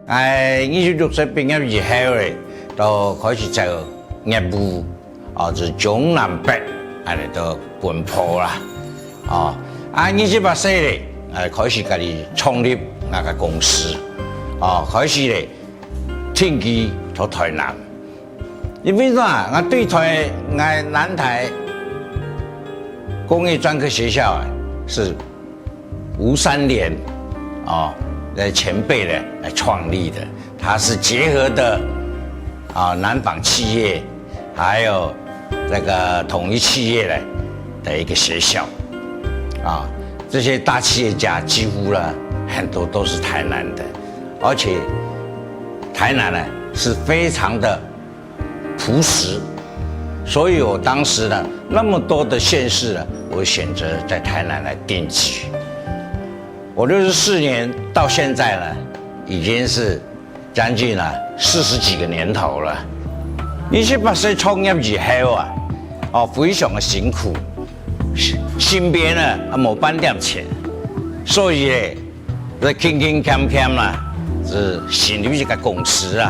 26岁毕业以后咧，就开始做业务，就中南北安尼都奔波啦。28岁咧，开始家己创立那个公司，开始咧定居到台南。因为啥？我对台南台工业专科学校是吴三连前辈的来创立的，它是结合的南纺企业还有这个统一企业的一个学校这些大企业家几乎呢很多都是台南的，而且台南呢是非常的朴实，所以我当时呢那么多的县市呢，我选择在台南来定居。我64年到现在呢，已经是将近了40几个年头了。28岁创业以后非常的辛苦，身边呢没半点钱，所以呢，这勤勤俭俭啦，是成立一个公司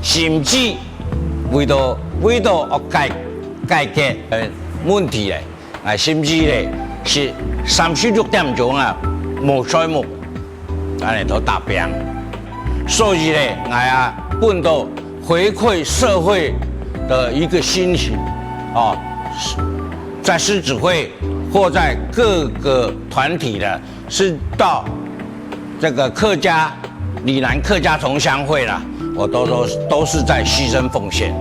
甚至为了解决问题咧，甚至咧是36点钟无水木，安尼都达标。所以咧，本着回馈社会的一个心情在狮子会或在各个团体的，是到这个里南客家同乡会啦，我都是在牺牲奉献。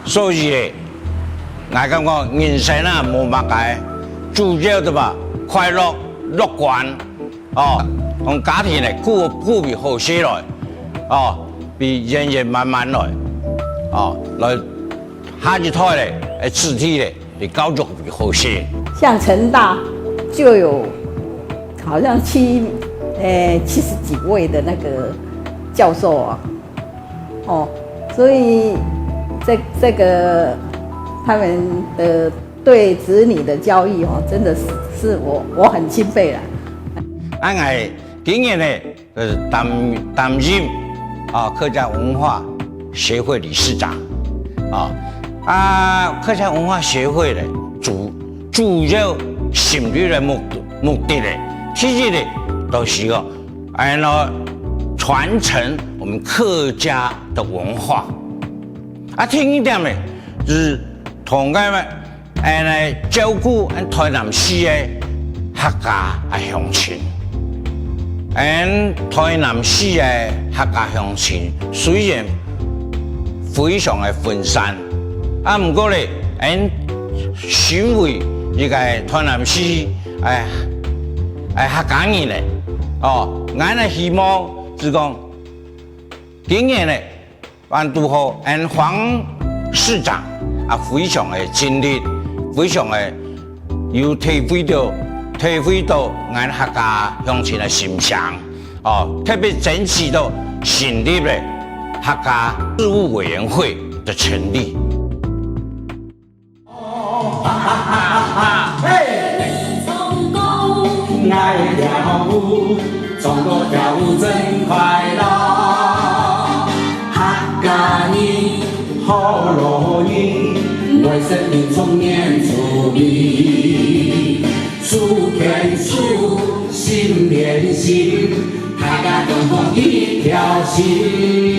所以咧，我感觉人生无乜解，主要的吧，快乐乐观同家庭咧顾比好些来比人人慢慢来来下一代咧子弟咧嚟教育比好些。像成大就有好像70几位的那个教授所以这个他们的对子女的教育真的是我很钦佩啦。今年呢担任客家文化协会理事长客家文化协会呢主要成立的目的呢，其实呢都是传承我们客家的文化听一点呢，就是同个来照顾台南市的客家乡亲。台南市的客家乡亲虽然非常的分散，不过咧，身为这个台南市客家人咧，我希望就是讲，今年咧，拄好黄市长非常的尽力，非常的有体会到俺客家乡亲的心声特别争取到成立了客家事务委员会的成立。成功爱跳舞，中国跳舞真快乐。客家人好乐意，为生命中年出力。数天数，心连心，大家共同一条心。